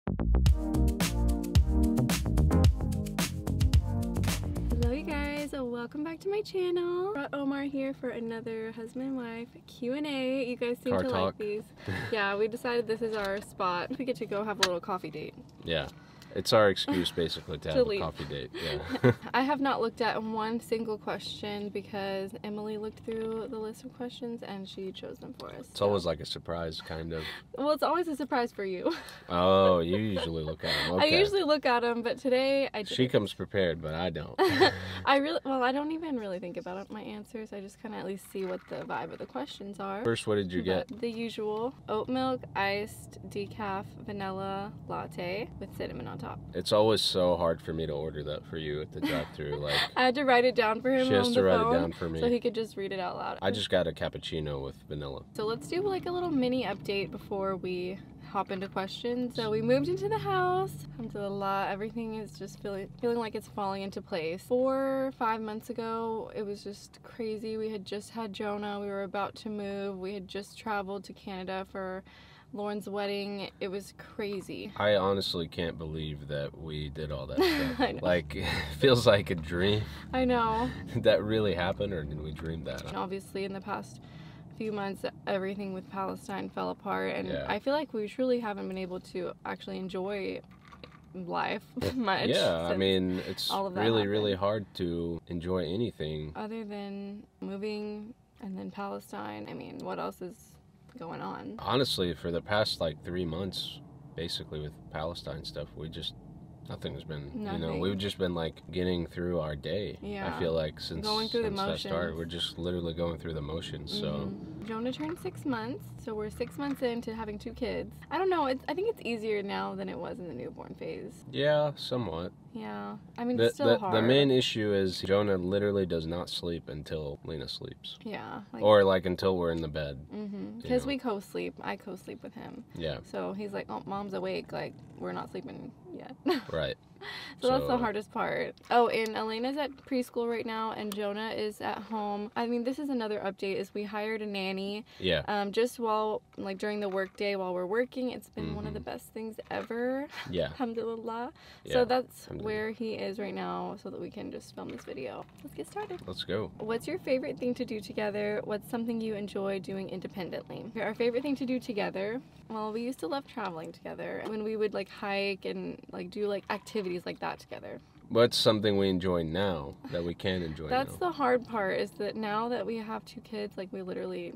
Hello you guys, welcome back to my channel. Brought Omar here for another husband and wife Q&A. You guys seem Car to talk. like these. Yeah, we decided this is our spot. We get to go have a little coffee date. Yeah. It's our excuse basically to have a coffee date. Yeah. I have not looked at one single question because Emily looked through the list of questions and she chose them for us. It's always like a surprise, kind of. Well, it's always a surprise for you. Oh, you usually look at them. Okay. I usually look at them, but today I didn't. She comes prepared, but I don't. I don't even really think about my answers. I just kind of at least see what the vibe of the questions are. First, what did you get? The usual oat milk, iced, decaf, vanilla latte with cinnamon on top. It's always so hard for me to order that for you at the drive-thru. Like, I had to write it down for him. she has on to the write phone it down for me. so he could just read it out loud. I just got a cappuccino with vanilla. So let's do like a little mini update before we hop into questions. So we moved into the house. Alhamdulillah, everything is just feeling like it's falling into place. 4 or 5 months ago, it was just crazy. We had just had Jonah. We were about to move. We had just traveled to Canada for Lauren's wedding. It was crazy. I honestly can't believe that we did all that stuff. I know. Like, it feels like a dream. I know. Did that really happen, or did we dream that? Obviously, in the past few months, everything with Palestine fell apart, and Yeah. I feel like we truly haven't been able to actually enjoy life much. Yeah, I since mean, it's all of that really happened. hard to enjoy anything. Other than moving and then Palestine, I mean, what else is going on? Honestly, for the past like 3 months, basically with Palestine stuff, nothing's been, Nothing. we've just been like getting through our day. Yeah. I feel like since Going through the that started, motions. we're just literally going through the motions. So Jonah turned 6 months, so we're 6 months into having 2 kids. I don't know, I think it's easier now than it was in the newborn phase. yeah, somewhat. Yeah, I mean, it's still hard. The main issue is Jonah literally does not sleep until Lena sleeps. Yeah. Or like until we're in the bed. Because know. we co-sleep. I co-sleep with him. Yeah. So he's like, oh, mom's awake. Like, we're not sleeping yet. Right. So that's the hardest part. Oh, and Elena's at preschool right now, and Jonah is at home. I mean, this is another update, is we hired a nanny. Yeah. Just during the work day while we're working. It's been one of the best things ever. Yeah. Alhamdulillah. Yeah, So that's where he is right now, so that we can just film this video. Let's get started. Let's go. What's your favorite thing to do together? What's something you enjoy doing independently? Our favorite thing to do together, well, we used to love traveling together. When we would like hike and like do like activities like that together. What's something we enjoy now that we can enjoy That's now? the hard part, is that now that we have 2 kids, like we literally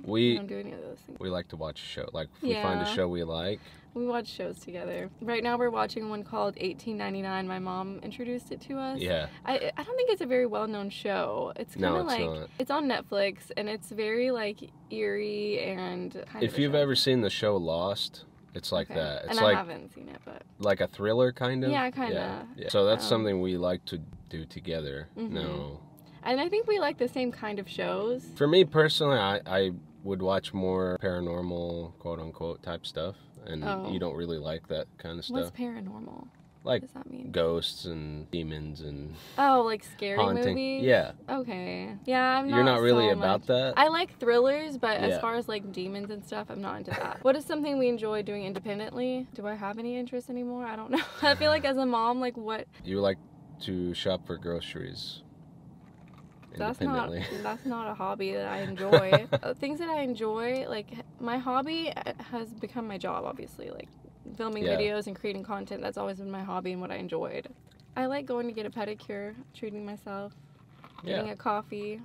don't do any of those things. We like to watch a show. Like, if we find a Yeah. show we like. We watch shows together. Right now we're watching one called 1899. My mom introduced it to us. Yeah. I don't think it's a very well-known show. It's kind No, of it's like, not. it's on Netflix, and it's very like eerie and kind If of a you've show. ever seen the show Lost, it's like Okay. that. It's and like I haven't seen it, but like a thriller kind of. Yeah, kinda. Yeah. So that's something we like to do together. No. and I think we like the same kind of shows. For me personally, I would watch more paranormal, quote unquote, type stuff. And you don't really like that kind of stuff. What's paranormal? Like What does that mean? ghosts and demons and Oh, like scary haunting. movies? Yeah. Okay. Yeah, I'm not You're not really so about much. that? I like thrillers, but as Yeah. far as like demons and stuff, I'm not into that. What is something we enjoy doing independently? Do I have any interest anymore? I don't know. I feel like as a mom, like what? You like to shop for groceries. That's not a hobby that I enjoy. Things that I enjoy, like my hobby has become my job, obviously. Like filming videos and creating content, that's always been my hobby and what I enjoyed. I like going to get a pedicure, treating myself, getting a coffee,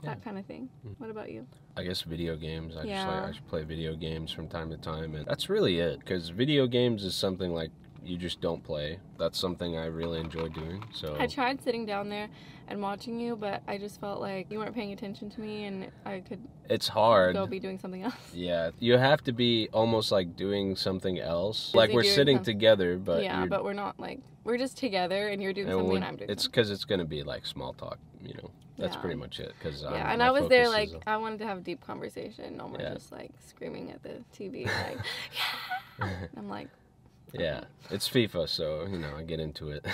that kind of thing. What about you? I guess video games. I just play video games from time to time, and that's really it. Because video games is something like you just don't play. That's something I really enjoy doing. So I tried sitting down there and watching you, but I just felt like you weren't paying attention to me, and I could it's hard. go be doing something else. Yeah, you have to be almost like doing something else. Like we're sitting together, but but we're not like, we're just together, and you're doing something and I'm doing it's something. because it's gonna be like small talk, That's pretty much it. Cause and I was there like, I wanted to have a deep conversation. Omar just like screaming at the TV like, yeah. I'm like, Yeah, it's FIFA, so, you know, I get into it.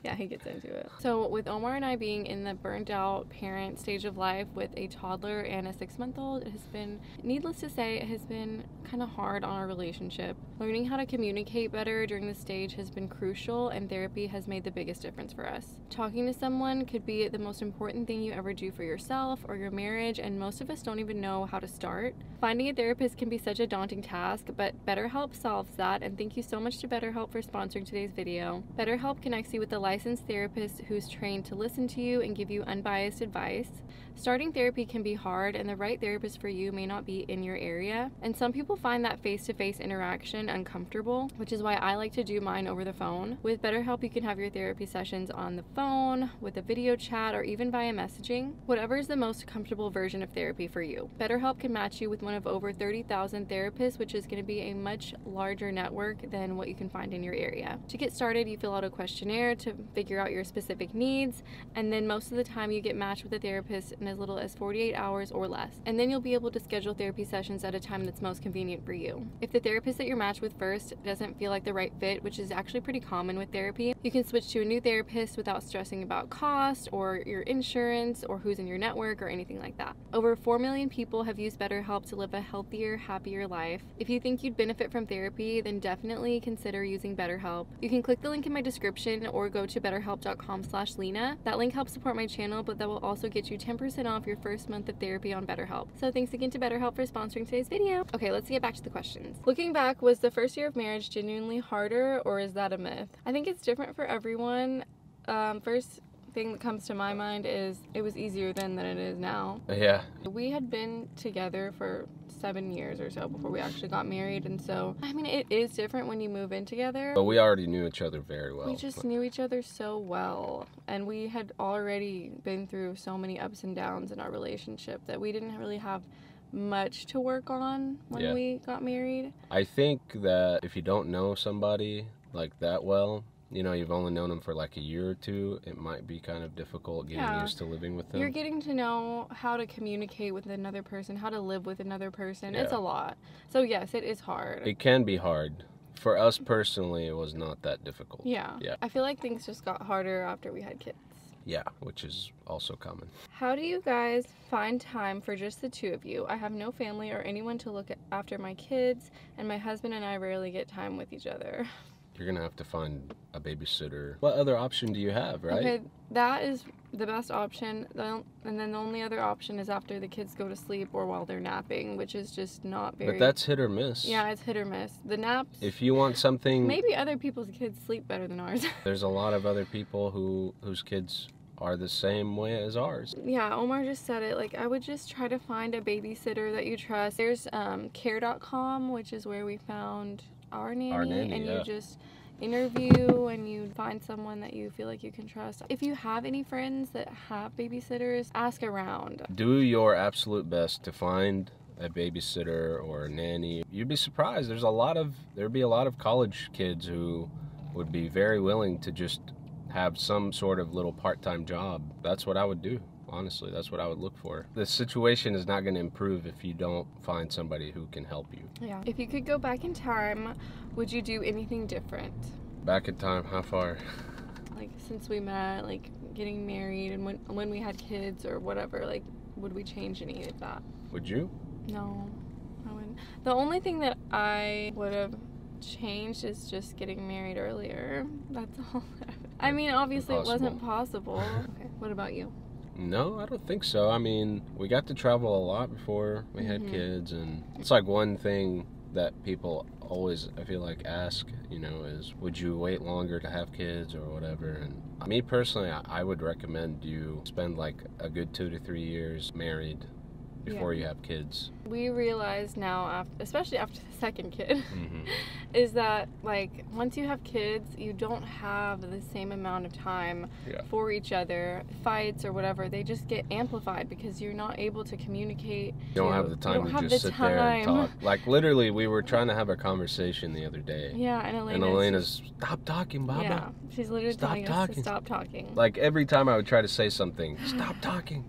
Yeah, he gets into it. So with Omar and I being in the burnt out parent stage of life with a toddler and a 6-month-old, it has been, needless to say, it has been kind of hard on our relationship. Learning how to communicate better during this stage has been crucial, and therapy has made the biggest difference for us. Talking to someone could be the most important thing you ever do for yourself or your marriage, and most of us don't even know how to start. Finding a therapist can be such a daunting task, but BetterHelp solves that, and thank you so much to BetterHelp for sponsoring today's video. BetterHelp connects you with a licensed therapist who's trained to listen to you and give you unbiased advice. Starting therapy can be hard, and the right therapist for you may not be in your area, and some people find that face-to-face interaction uncomfortable, which is why I like to do mine over the phone. With BetterHelp, you can have your therapy sessions on the phone, with a video chat, or even via messaging. Whatever is the most comfortable version of therapy for you. BetterHelp can match you with one of over 30,000 therapists, which is going to be a much larger network than what you can find in your area. To get started, you fill out a questionnaire to figure out your specific needs, and then most of the time you get matched with a therapist in as little as 48 hours or less. And then you'll be able to schedule therapy sessions at a time that's most convenient for you. If the therapist that you're matched with first doesn't feel like the right fit, which is actually pretty common with therapy, you can switch to a new therapist without stressing about cost or your insurance or who's in your network or anything like that. Over 4 million people have used BetterHelp to live a healthier, happier life. If you think you'd benefit from therapy, then definitely consider using BetterHelp. You can click the link in my description or go to betterhelp.com/Lena. That link helps support my channel, but that will also get you 10% off your first month of therapy on BetterHelp. So thanks again to BetterHelp for sponsoring today's video. Okay, let's get back to the questions. Looking back, was the first year of marriage genuinely harder, or is that a myth? I think it's different for everyone. First thing that comes to my mind is it was easier then than it is now. Yeah. We had been together for 7 years or so before we actually got married, and so I mean it is different when you move in together. But we already knew each other very well. We just knew each other so well, and we had already been through so many ups and downs in our relationship that we didn't really have much to work on when we got married. I think that if you don't know somebody like that well, you know, you've only known them for like a year or two, it might be kind of difficult getting used to living with them. You're getting to know how to communicate with another person, how to live with another person. It's a lot. So yes, it is hard. It can be hard. For us personally, it was not that difficult. Yeah. I feel like things just got harder after we had kids. Yeah, which is also common. How do you guys find time for just the two of you? I have no family or anyone to look after my kids, and my husband and I rarely get time with each other. You're gonna have to find a babysitter. What other option do you have, right? Okay, that is the best option. And then the only other option is after the kids go to sleep or while they're napping, which is just not very... But that's hit or miss. Yeah, it's hit or miss. The naps... If you want something... Maybe other people's kids sleep better than ours. There's a lot of other people whose kids are the same way as ours. Yeah, Omar just said it. Like, I would just try to find a babysitter that you trust. There's care.com, which is where we found our nanny, and you just interview and you find someone that you feel like you can trust. If you have any friends that have babysitters, ask around. Do your absolute best to find a babysitter or a nanny. You'd be surprised. There'd be a lot of college kids who would be very willing to just have some sort of little part-time job. That's what I would do. Honestly, that's what I would look for. The situation is not going to improve if you don't find somebody who can help you. Yeah. If you could go back in time, would you do anything different? Back in time, how far? Like, since we met, like, getting married and when we had kids or whatever, like, would we change any of that? Would you? No, I wouldn't. The only thing that I would have changed is just getting married earlier. That's all. I mean, obviously it wasn't possible. Okay, what about you? No, I don't think so. I mean, we got to travel a lot before we had kids, and it's like one thing that people always, I feel like, ask, you know, is would you wait longer to have kids or whatever? And me personally, I would recommend you spend like a good 2 to 3 years married before you have kids. We realize now, especially after the second kid, is that like once you have kids, you don't have the same amount of time for each other. Fights or whatever, they just get amplified because you're not able to communicate. You don't have the time to just sit there and talk. Like literally, we were trying to have a conversation the other day. Yeah, and Elena's stop talking, Baba. Yeah, she's literally telling us to stop talking. Like every time I would try to say something, stop talking,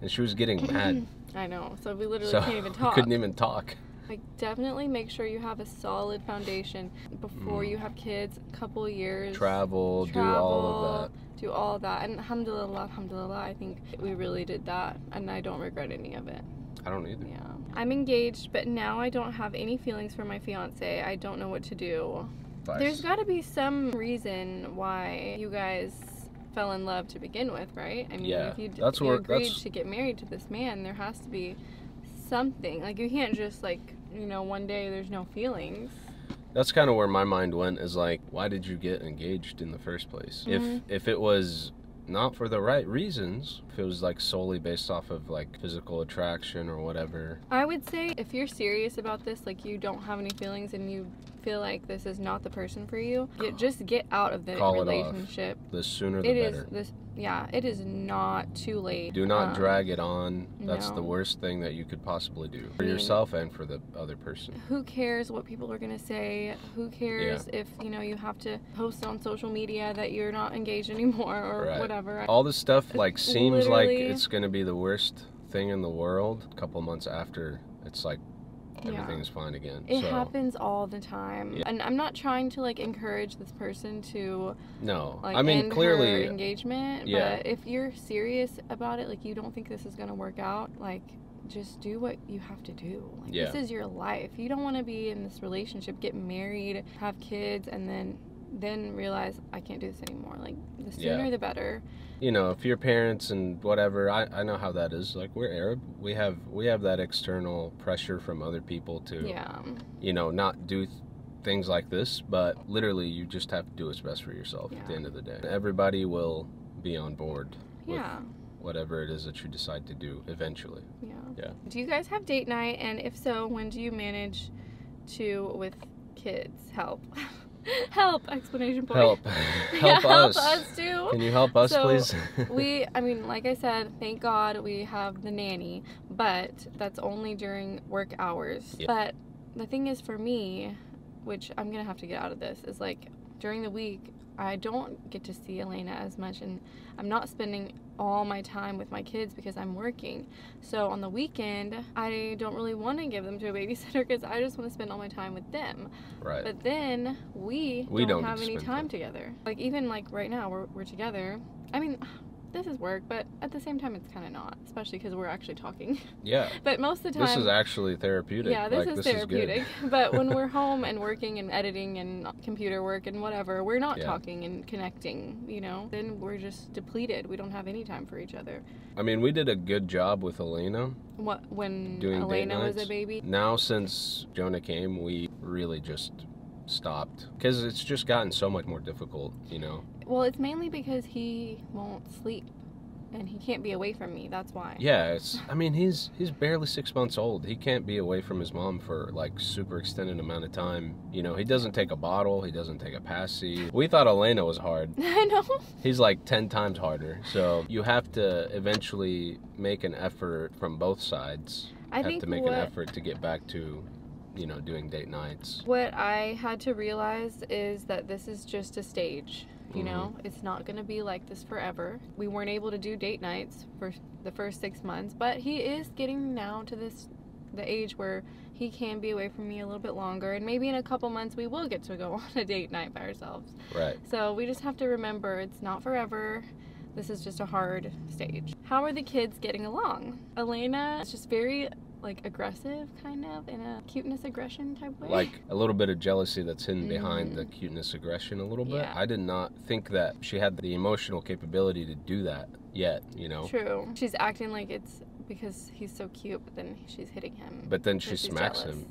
and she was getting mad. I know, so we literally can't even talk. We couldn't even talk. Like, definitely make sure you have a solid foundation before you have kids. A couple years. Travel, do all of that. Do all of that. And alhamdulillah, I think we really did that. And I don't regret any of it. I don't either. Yeah. I'm engaged, but now I don't have any feelings for my fiance. I don't know what to do. Advice. There's got to be some reason why you guys fell in love to begin with, right? I mean, if you agreed to get married to this man, there has to be something. Like, you can't just, like, you know, one day there's no feelings. That's kind of where my mind went, is like, why did you get engaged in the first place? If it was not for the right reasons, if it was like solely based off of like physical attraction or whatever. I would say if you're serious about this, like you don't have any feelings and you feel like this is not the person for you, just get out of the relationship. The sooner the better. It is not too late. Do not drag it on. That's the worst thing that you could possibly do for yourself and for the other person. Who cares what people are going to say? Who cares if, you know, you have to post on social media that you're not engaged anymore or whatever. All this stuff like seems like it's going to be the worst thing in the world. A couple months after, it's like everything's fine again. It happens all the time. And I'm not trying to like encourage this person to like, I mean, end clearly her engagement, but if you're serious about it, like you don't think this is going to work out, like just do what you have to do. Like, this is your life. You don't want to be in this relationship, get married, have kids, and then realize I can't do this anymore. Like, the sooner the better. You know, if your parents and whatever, I know how that is. Like, we're Arab. We have that external pressure from other people to, you know, not do things like this. But literally, you just have to do what's best for yourself at the end of the day. Everybody will be on board with whatever it is that you decide to do eventually. Yeah. Do you guys have date night? And if so, when do you manage to, with kids, help? Help! Exclamation point. Help us. Help us too. Can you help us, please? I mean, like I said, thank God we have the nanny, but that's only during work hours. But the thing is, for me, which I'm gonna have to get out of this, is like during the week I don't get to see Elena as much, and I'm not spending all my time with my kids because I'm working. So on the weekend, I don't really want to give them to a babysitter because I just want to spend all my time with them. Right. But then we don't have any time together. Like, even like right now, we're together. I mean, this is work, but at the same time, it's kind of not, especially because we're actually talking. Yeah. But most of the time... This is actually therapeutic. Yeah, this is therapeutic. But when we're home and working and editing and computer work and whatever, we're not talking and connecting, you know? Then we're just depleted. We don't have any time for each other. I mean, we did a good job with Elena. When doing Elena was a baby? Now, since Jonah came, we really just stopped because it's just gotten so much more difficult, you know. Well, it's mainly because he won't sleep and he can't be away from me. That's why. Yeah, I mean, he's barely 6 months old. He can't be away from his mom for like super extended amount of time. You know, he doesn't take a bottle, he doesn't take a passy. We thought Elena was hard. I know. He's like 10 times harder. So you have to eventually make an effort from both sides. I have to make an effort to get back to, you know, doing date nights. What I had to realize is that this is just a stage. You know, it's not going to be like this forever. We weren't able to do date nights for the first 6 months, but he is getting now to the age where he can be away from me a little bit longer, and maybe in a couple months we will get to go on a date night by ourselves. Right. So we just have to remember it's not forever. This is just a hard stage. How are the kids getting along? Elena is just very like aggressive, kind of, in a cuteness aggression type way. Like a little bit of jealousy that's hidden behind the cuteness aggression a little bit. I did not think that she had the emotional capability to do that yet, you know. True. She's acting like it's because he's so cute, but then she's hitting him. But then she smacks him,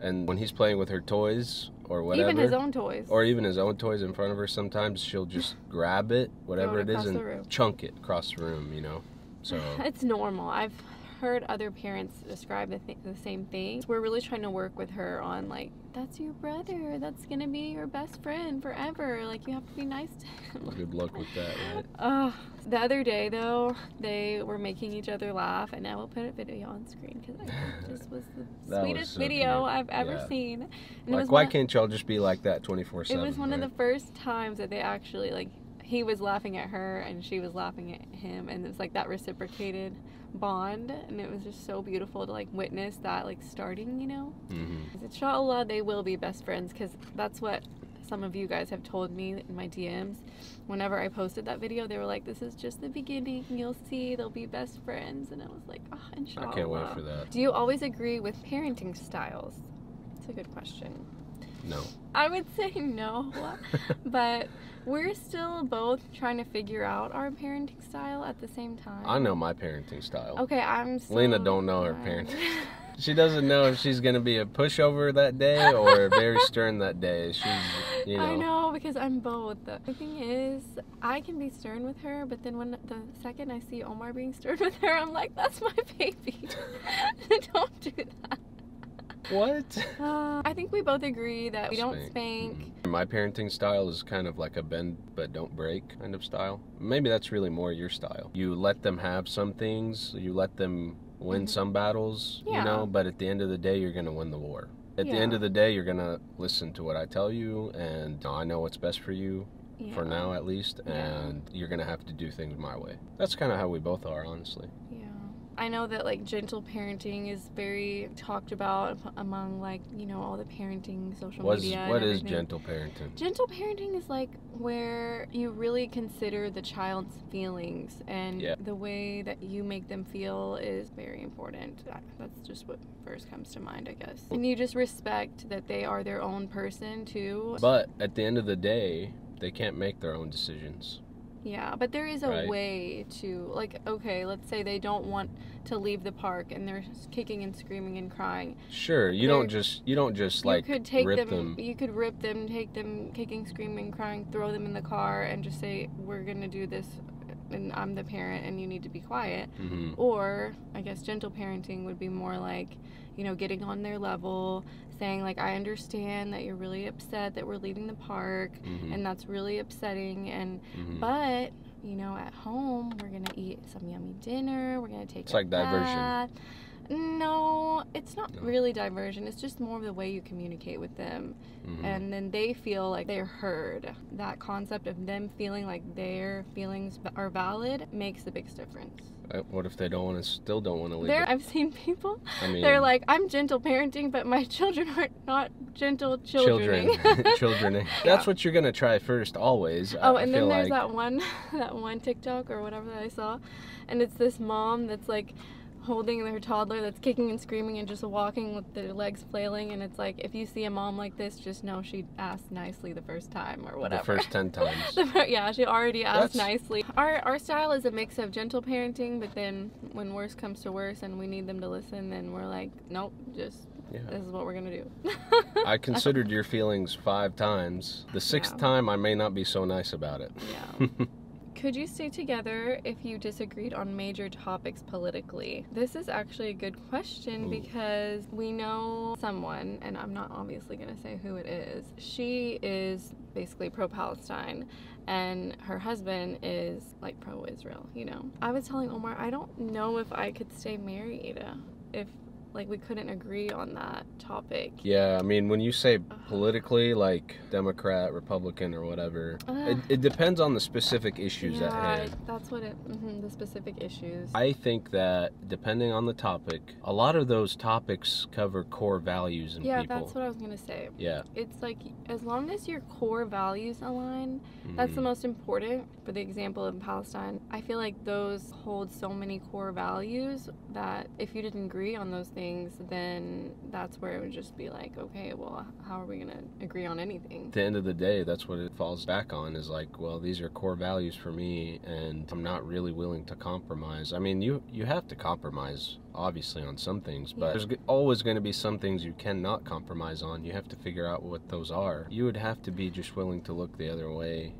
And when he's playing with her toys or whatever. Even his own toys. Or even his own toys in front of her, sometimes she'll just grab it, whatever it is, and chunk it across the room, you know. So it's normal. I've heard other parents describe the same thing. We're really trying to work with her on, like, that's your brother, that's gonna be your best friend forever, like, you have to be nice to him. Good luck with that, right? The other day though, they were making each other laugh, and I will put a video on screen because I thought this was the sweetest video I've ever seen. And like, why can't y'all just be like that 24/7? It was one of the first times that they actually, like, he was laughing at her and she was laughing at him, and it's like that reciprocated bond, and it was just so beautiful to like witness that like starting, you know. Mm-hmm. Inshallah, they will be best friends, because that's what some of you guys have told me in my DMs. Whenever I posted that video, they were like, this is just the beginning, you'll see, they'll be best friends. And I was like, oh, inshallah. I can't wait for that. Do you always agree with parenting styles? It's a good question. No. I would say no, but we're still both trying to figure out our parenting style at the same time. I know my parenting style. Okay, I'm still... Lena don't know her parenting. She doesn't know if she's going to be a pushover that day or very stern that day. She's, you know. I know, because I'm both. The thing is, I can be stern with her, but then when the second I see Omar being stern with her, I'm like, that's my baby. Don't do that. What? I think we both agree that we don't spank. Mm-hmm. My parenting style is kind of like a bend but don't break kind of style. Maybe that's really more your style. You let them have some things, you let them win some battles, you know, but at the end of the day, you're going to win the war. At the end of the day, you're going to listen to what I tell you, and I know what's best for you, for now at least, and you're going to have to do things my way. That's kind of how we both are, honestly. Yeah. I know that like gentle parenting is very talked about among like, you know, all the parenting social media. What is gentle parenting? Gentle parenting is like where you really consider the child's feelings, and the way that you make them feel is very important. That's just what first comes to mind, I guess. And you just respect that they are their own person too. But at the end of the day, they can't make their own decisions. Yeah, but there is a way to, like, okay, let's say they don't want to leave the park and they're kicking and screaming and crying. Sure, you don't just like rip them. You could rip them, take them kicking, screaming, crying, throw them in the car and just say, we're going to do this and I'm the parent and you need to be quiet. Mm-hmm. Or I guess gentle parenting would be more like, you know, getting on their level, saying like, I understand that you're really upset that we're leaving the park, and that's really upsetting, and but you know, at home we're gonna eat some yummy dinner, we're gonna take a bath. Diversion. No, it's not really diversion. It's just more of the way you communicate with them. And then they feel like they're heard. That concept of them feeling like their feelings are valid makes the biggest difference. What if they still don't want to leave? I've seen people, they're like, I'm gentle parenting, but my children are not gentle children. Children. That's what you're going to try first, always. Oh, and then there's that one TikTok or whatever that I saw, and it's this mom that's like, holding their toddler that's kicking and screaming and just walking with their legs flailing, and it's like, if you see a mom like this, just know she asked nicely the first time or whatever. The first 10 times. Yeah, she already asked nicely. Our style is a mix of gentle parenting, but then when worse comes to worse and we need them to listen, then we're like, nope, just this is what we're gonna do. I considered your feelings 5 times. The 6th time I may not be so nice about it. Yeah. Could you stay together if you disagreed on major topics politically? This is actually a good question because we know someone, and I'm not obviously going to say who it is. She is basically pro-Palestine, and her husband is like pro-Israel, you know. I was telling Omar, I don't know if I could stay married if like we couldn't agree on that topic. Yeah, I mean, when you say politically, like Democrat, Republican, or whatever, it depends on the specific issues at hand. That's what the specific issues. I think that depending on the topic, a lot of those topics cover core values in people. Yeah, that's what I was gonna say. Yeah. It's like, as long as your core values align, that's the most important. For the example of Palestine, I feel like those hold so many core values that if you didn't agree on those things, then that's where it would just be like, okay, well, how are we going to agree on anything? At the end of the day, that's what it falls back on, is like, well, these are core values for me, and I'm not really willing to compromise. I mean, you have to compromise, obviously, on some things, but there's always going to be some things you cannot compromise on. You have to figure out what those are. You would have to be just willing to look the other way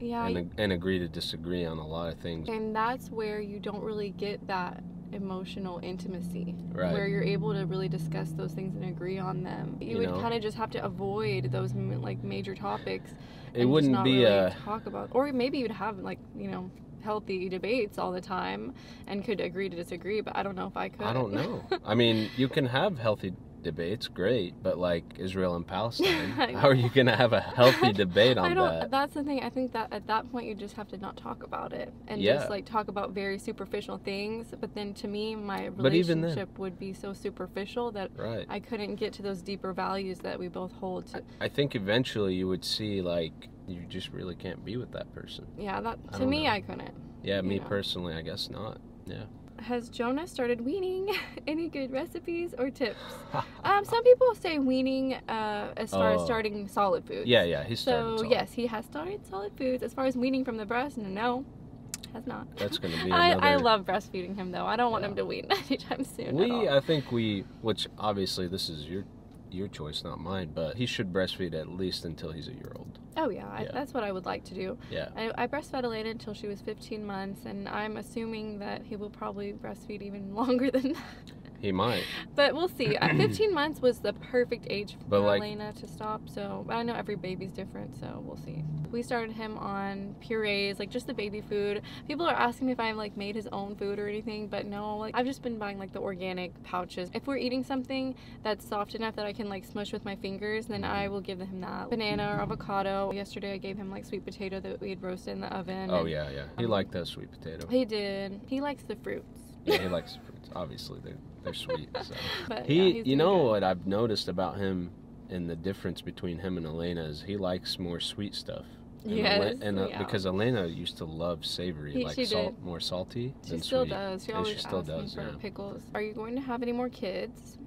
and agree to disagree on a lot of things. And that's where you don't really get that emotional intimacy, where you're able to really discuss those things and agree on them. You would kind of just have to avoid those like major topics. It wouldn't not be really talk about, or maybe you'd have like, you know, healthy debates all the time and could agree to disagree, but I don't know if I could. I don't know. I mean, you can have healthy debates, great, but like Israel and Palestine, how are you going to have a healthy debate on that? That's the thing. I think that at that point you just have to not talk about it and just like talk about very superficial things. But then to me, my relationship would be so superficial that I couldn't get to those deeper values that we both hold to. I think eventually you would see like you just really can't be with that person. Yeah, that to me, I couldn't. Yeah, me personally, I guess not. Yeah. Has Jonah started weaning? Any good recipes or tips? Some people say weaning as far as starting solid foods. Yeah, he started. So yes, he has started solid foods. As far as weaning from the breast, no, has not. That's going to be another... I love breastfeeding him though. I don't want him to wean anytime soon. I think which obviously this is your choice, not mine, but he should breastfeed at least until he's a year old. Oh yeah, that's what I would like to do. Yeah. I breastfed Elena until she was 15 months, and I'm assuming that he will probably breastfeed even longer than that. He might. But we'll see. 15 months was the perfect age for Elena to stop, so I know every baby's different, so we'll see. We started him on purees, like just the baby food. People are asking me if I've like made his own food or anything, but no, like I've just been buying like the organic pouches. If we're eating something that's soft enough that I can like smush with my fingers, then I will give him that. Banana or avocado. Yesterday I gave him like sweet potato that we had roasted in the oven. Oh yeah. He liked that sweet potato. He did. He likes the fruits. Yeah, he likes the fruits. Obviously, they're sweet. So. But you know what I've noticed about him, and the difference between him and Elena is he likes more sweet stuff. And because Elena used to love savory, more salty than sweet. She still does. She always still asks me for pickles. Are you going to have any more kids?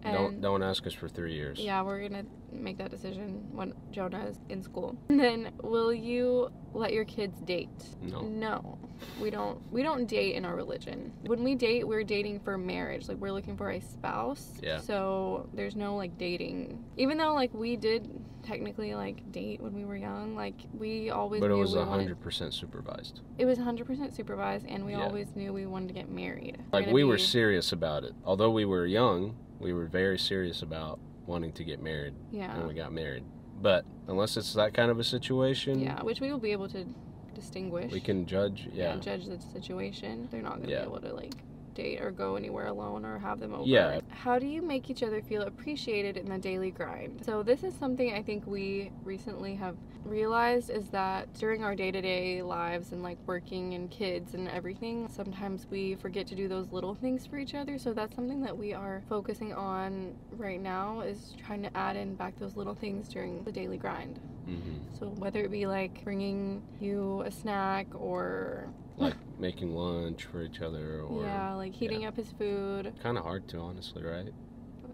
Don't ask us for 3 years. Yeah, we're gonna make that decision when Jonah is in school. And then, will you let your kids date? No, we don't. We don't date in our religion. When we date, we're dating for marriage. Like we're looking for a spouse. Yeah. So there's no like dating. Even though like we did technically like date when we were young, like we always. But it was 100% supervised. It was 100% supervised, and we always knew we wanted to get married. Like we were serious about it. Although we were young, we were very serious about wanting to get married. Yeah. When we got married. But unless it's that kind of a situation. Yeah, which we will be able to distinguish. We can judge. Yeah. Judge the situation. They're not going to be able to like date or go anywhere alone or have them over. Yeah. How do you make each other feel appreciated in the daily grind? So this is something I think we recently have realized, is that during our day-to-day lives and like working and kids and everything, sometimes we forget to do those little things for each other. So that's something that we are focusing on right now, is trying to add in back those little things during the daily grind. Mm-hmm. So whether it be like bringing you a snack or like making lunch for each other, or like heating up his food. Kind of hard to, honestly, right?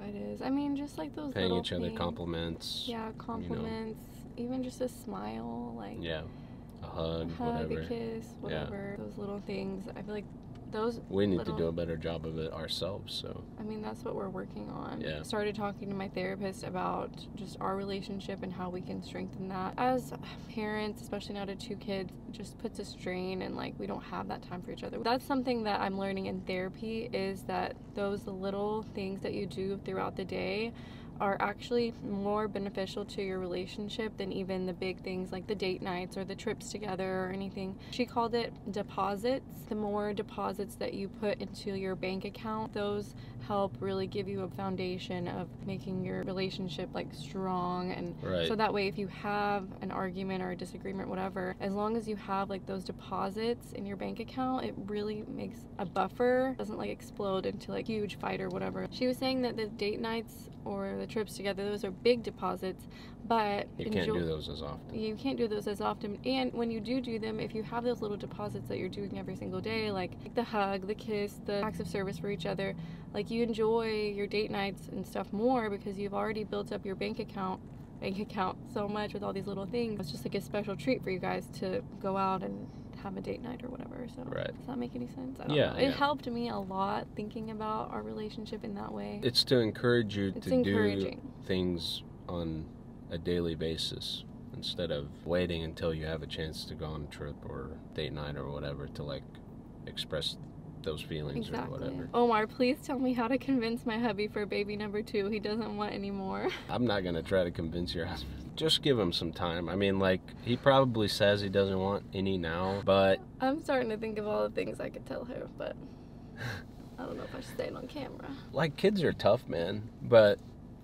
It is. I mean, just like those paying little each other compliments. Yeah, compliments. Even just a smile, like a hug, whatever. A kiss, whatever. Those little things. I feel like those. We need to do a better job of it ourselves. So. I mean, that's what we're working on. Yeah. Started talking to my therapist about just our relationship and how we can strengthen that. As parents, especially now to 2 kids, it just puts a strain, and like we don't have that time for each other. That's something that I'm learning in therapy, is that those little things that you do throughout the day are actually more beneficial to your relationship than even the big things like the date nights or the trips together or anything. She called it deposits. The more deposits that you put into your bank account, those help really give you a foundation of making your relationship like strong. And so that way, if you have an argument or a disagreement, whatever, as long as you have like those deposits in your bank account, it really makes a buffer. It doesn't like explode into like huge fight or whatever. She was saying that the date nights or the trips together, those are big deposits, but you can't do those as often. You can't do those as often. And when you do them, if you have those little deposits that you're doing every single day, like the hug, the kiss, the acts of service for each other, like you enjoy your date nights and stuff more because you've already built up your bank account so much with all these little things. It's just like a special treat for you guys to go out and have a date night or whatever. So does that make any sense? I don't know. It helped me a lot thinking about our relationship in that way. It's to encourage you to do things on a daily basis instead of waiting until you have a chance to go on a trip or date night or whatever to like express those feelings or whatever. Omar, please tell me how to convince my hubby for baby number 2. He doesn't want any more. I'm not gonna try to convince your husband. Just give him some time. I mean, like, he probably says he doesn't want any now, but I'm starting to think of all the things I could tell her, but I don't know if I should say it on camera. Like, kids are tough, man. But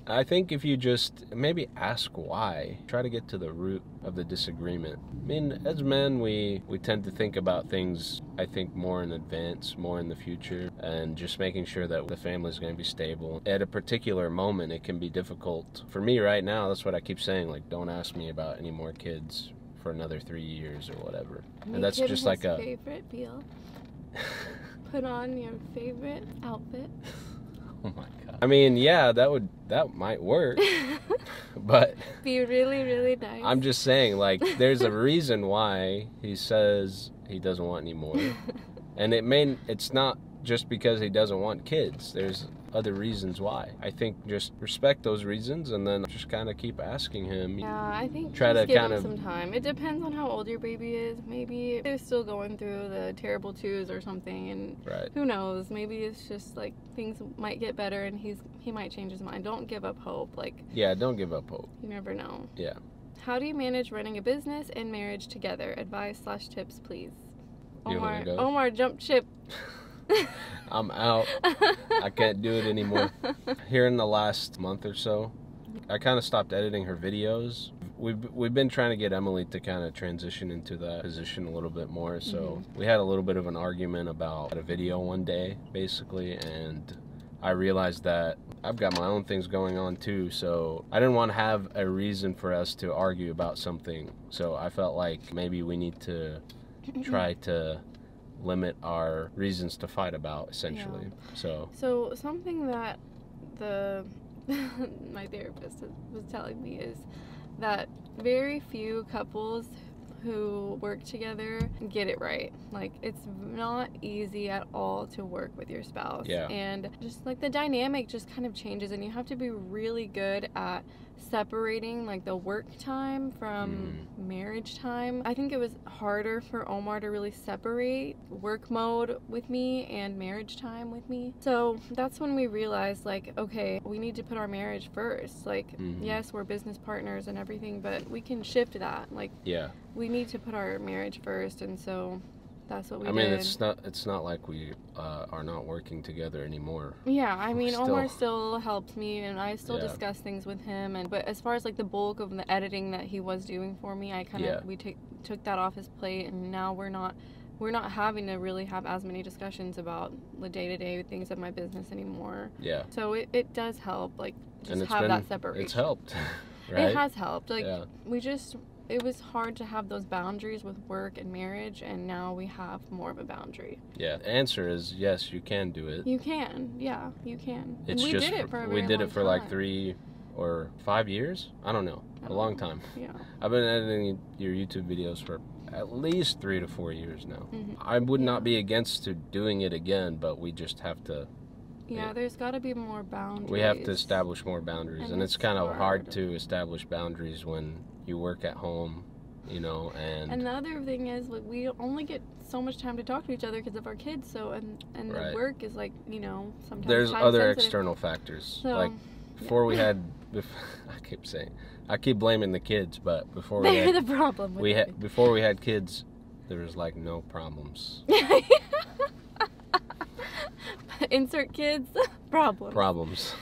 I think if you just maybe ask why, try to get to the root of the disagreement. I mean, as men, we tend to think about things, I think, more in advance, more in the future, and just making sure that the family's going to be stable. At a particular moment, it can be difficult. For me right now, that's what I keep saying, like, don't ask me about any more kids for another 3 years or whatever. And that's just like a favorite meal. Put on your favorite outfit. Oh my god. I mean, yeah, that might work. But be really, really nice. I'm just saying, like, there's a reason why he says he doesn't want any more. And it's not just because he doesn't want kids. There's other reasons why. I think just respect those reasons and then just kind of keep asking him. Yeah, I think try just to give kind him of some time. It depends on how old your baby is. Maybe they're still going through the terrible twos or something, and right. Who knows? Maybe it's just like things might get better and he might change his mind. Don't give up hope. Like, yeah, don't give up hope. You never know. Yeah. How do you manage running a business and marriage together? Advice/tips, please. You wanna go? Omar, jump ship. I'm out. I can't do it anymore. Here in the last month or so, I kind of stopped editing her videos. We've been trying to get Emily to kind of transition into that position a little bit more. So we had a little bit of an argument about a video one day, basically, and I realized that I've got my own things going on too, so I didn't want to have a reason for us to argue about something. So I felt like maybe we need to try to limit our reasons to fight about, essentially. Yeah. So something that my therapist was telling me is that very few couples who work together get it right. Like, it's not easy at all to work with your spouse. Yeah. And just like the dynamic just kind of changes, and you have to be really good at separating like the work time from marriage time. I think it was harder for Omar to really separate work mode with me and marriage time with me. So that's when we realized, like, okay, we need to put our marriage first. Like, yes, we're business partners and everything, but we can shift that. Like, yeah, we need to put our marriage first, and so that's what we did. I mean, it's not like we are not working together anymore. Yeah, I mean, Omar still helps me, and I still discuss things with him. But as far as like the bulk of the editing that he was doing for me, I kind of we took that off his plate, and now we're not having to really have as many discussions about the day-to-day things of my business anymore. Yeah. So it does help, like, just have that separation. It's helped, right? It has helped. Like, it was hard to have those boundaries with work and marriage, and now we have more of a boundary. Yeah, the answer is yes, you can do it. You can, yeah, you can. It's and we did it for a very We did long it for time. Like 3 or 5 years? I don't know. A long time. Yeah. I've been editing your YouTube videos for at least 3 to 4 years now. I would not be against to doing it again, but we just have to... Yeah, there's got to be more boundaries. We have to establish more boundaries, and it's kind of hard to establish boundaries when you work at home, you know, and the other thing is, like, we only get so much time to talk to each other because of our kids, so and the work is, like, you know, sometimes there's other external factors. So, like before we had I keep blaming the kids, but before we they're had, the problem with before we had kids, there was like no problems. Insert kids, problems.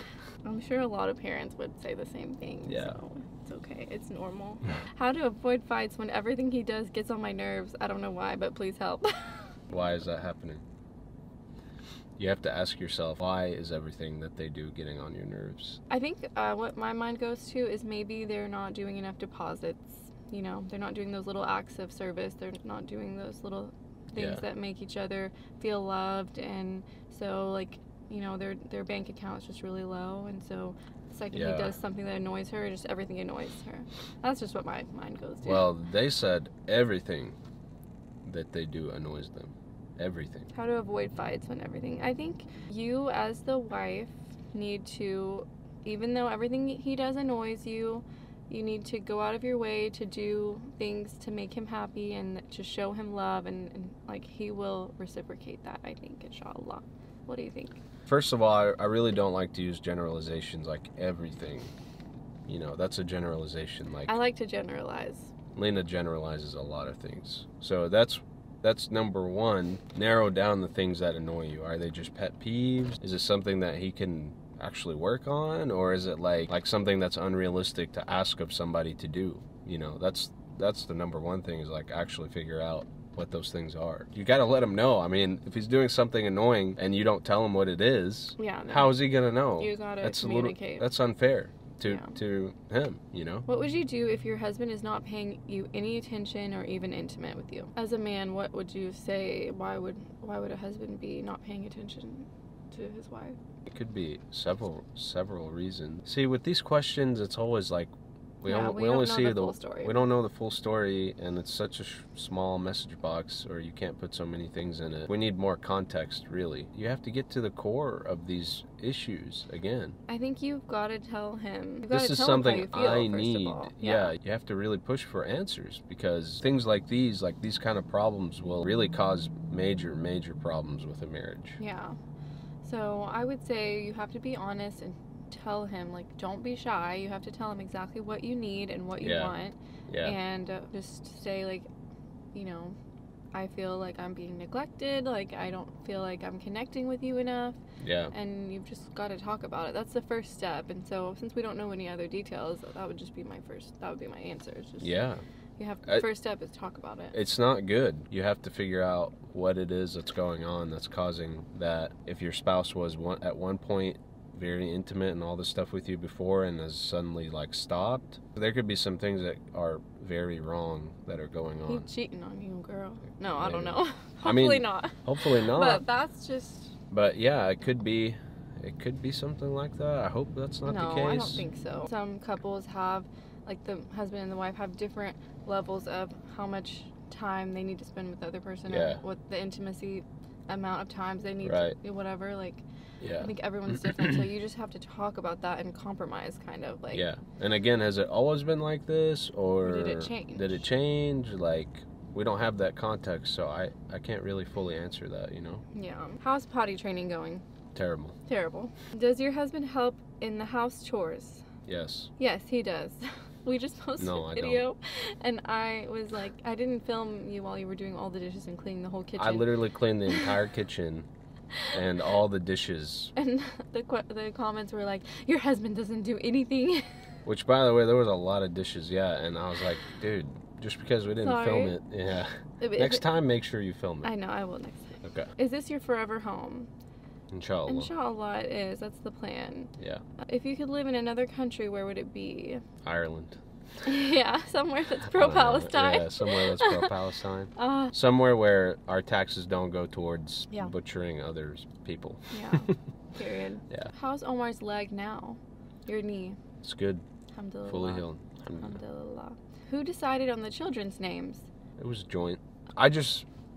I'm sure a lot of parents would say the same thing. Yeah. So it's okay. It's normal. How to avoid fights when everything he does gets on my nerves. I don't know why, but please help. Why is that happening? You have to ask yourself, why is everything that they do getting on your nerves? I think what my mind goes to is maybe they're not doing enough deposits. You know, they're not doing those little acts of service. They're not doing those little things that make each other feel loved, and so, like, you know, their bank account is just really low, and so the second he does something that annoys her, just everything annoys her. That's just what my mind goes to. Well, they said everything that they do annoys them. Everything. How to avoid fights when everything. I think you as the wife need to, even though everything he does annoys you, you need to go out of your way to do things to make him happy and to show him love, and like, he will reciprocate that, I think, inshallah. What do you think? First of all, I really don't like to use generalizations like everything. You know, that's a generalization. Like, I like to generalize. Lena generalizes a lot of things. So that's that's number one. Narrow down the things that annoy you. Are they just pet peeves? Is it something that he can actually work on? Or is it like something that's unrealistic to ask of somebody to do? You know, that's the number one thing, is like actually figure out what those things are. You got to let him know. I mean, if he's doing something annoying and you don't tell him what it is, how is he going to know? You got to communicate. That's unfair to him, you know? What would you do if your husband is not paying you any attention or even intimate with you? As a man, what would you say? Why would a husband be not paying attention to his wife? It could be several reasons. See, with these questions, it's always like, we only see the full story. We don't know the full story, and it's such a small message box, or you can't put so many things in it. We need more context, really. You have to get to the core of these issues again. I think you've got to tell him. This is something I need. Yeah, you have to really push for answers, because things like these kind of problems will really cause major problems with a marriage. Yeah. So I would say you have to be honest and tell him, like, don't be shy. You have to tell him exactly what you need and what you want. Yeah. And just say, like, you know, I feel like I'm being neglected. Like, I don't feel like I'm connecting with you enough. Yeah. And you've just got to talk about it. That's the first step. And so since we don't know any other details, that would just be my answer. It's just, the first step is talk about it. It's not good. You have to figure out what it is that's going on that's causing that. If your spouse was at one point very intimate and all this stuff with you before and has suddenly like stopped, there could be some things that are very wrong that are going on. He's cheating on you, girl. No, maybe. I don't know. Hopefully not. Hopefully not. But that's just. But yeah, it could be something like that. I hope that's not the case. No, I don't think so. Some couples have, like, the husband and the wife have different levels of how much time they need to spend with the other person, or what the intimacy amount of times they need to do whatever, like. Yeah. I think everyone's different, so you just have to talk about that and compromise, kind of, like. Yeah. And again, has it always been like this, or did it change? Like, we don't have that context, so I can't really fully answer that, you know? Yeah. How's potty training going? Terrible. Does your husband help in the house chores? Yes. Yes, he does. We just posted a video, and I was like, I didn't film you while you were doing all the dishes and cleaning the whole kitchen. I literally cleaned the entire kitchen. And all the dishes. And the comments were like, your husband doesn't do anything. Which, by the way, there was a lot of dishes, and I was like, dude, just because we didn't film it, next time, make sure you film it. I know, I will next time. Okay. Is this your forever home? Inshallah. Inshallah it is. That's the plan. Yeah. If you could live in another country, where would it be? Ireland. Yeah, somewhere that's pro-Palestine. Yeah, somewhere that's pro-Palestine. Somewhere where our taxes don't go towards butchering others people. Yeah, period. Yeah. How's Omar's leg now? Your knee? It's good. Alhamdulillah. Fully healed. Alhamdulillah. Who decided on the children's names? It was joint.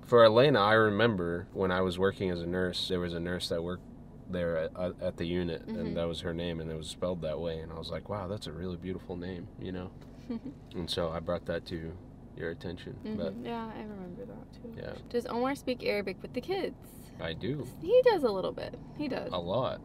For Elena, I remember when I was working as a nurse, there was a nurse that worked there at the unit, and that was her name, and it was spelled that way, and I was like, wow, that's a really beautiful name, you know? And so I brought that to your attention. But yeah, I remember that too. Yeah. Does Omar speak Arabic with the kids? I do. He does a little bit. He does. A lot.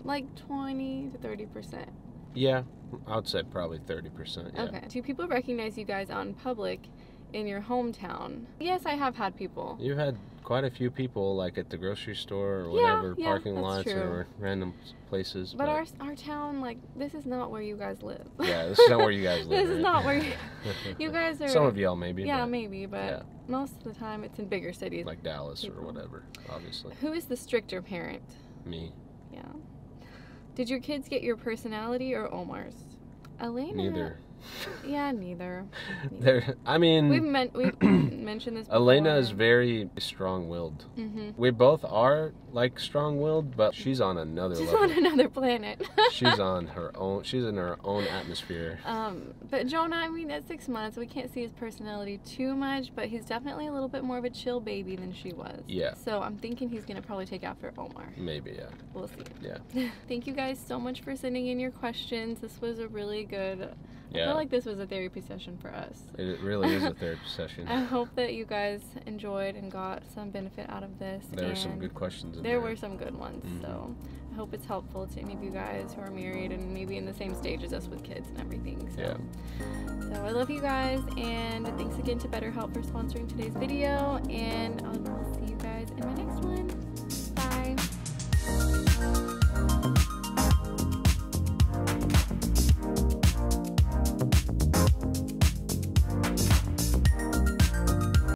Like 20 to 30%. Yeah, I would say probably 30%. Yeah. Okay. Do people recognize you guys out in public in your hometown? Yes, I have had people. You've had quite a few people, like at the grocery store or whatever, parking lots or random places. But our town, like, this is not where you guys live. Yeah, this is not where you guys live. This is not where you guys are. Some of y'all maybe. Yeah, maybe, but most of the time it's in bigger cities. Like Dallas or whatever, obviously. Who is the stricter parent? Me. Yeah. Did your kids get your personality or Omar's? Elena. Neither. Yeah, neither. I mean, we've mentioned this before. Elena is very strong-willed. We both are like strong-willed, but she's on another level. She's on another planet. She's on her own. She's in her own atmosphere. But Jonah, I mean, at 6 months, we can't see his personality too much, but he's definitely a little bit more of a chill baby than she was. Yeah. So I'm thinking he's gonna probably take after Omar. Maybe, yeah. We'll see. Yeah. Thank you guys so much for sending in your questions. This was a really good. felt like this was a therapy session for us. It really is a therapy session. I hope that you guys enjoyed and got some benefit out of this. There were some good questions in there. There were some good ones, so I hope it's helpful to any of you guys who are married and maybe in the same stage as us with kids and everything. So, so I love you guys, and thanks again to BetterHelp for sponsoring today's video, and I will see you guys in my next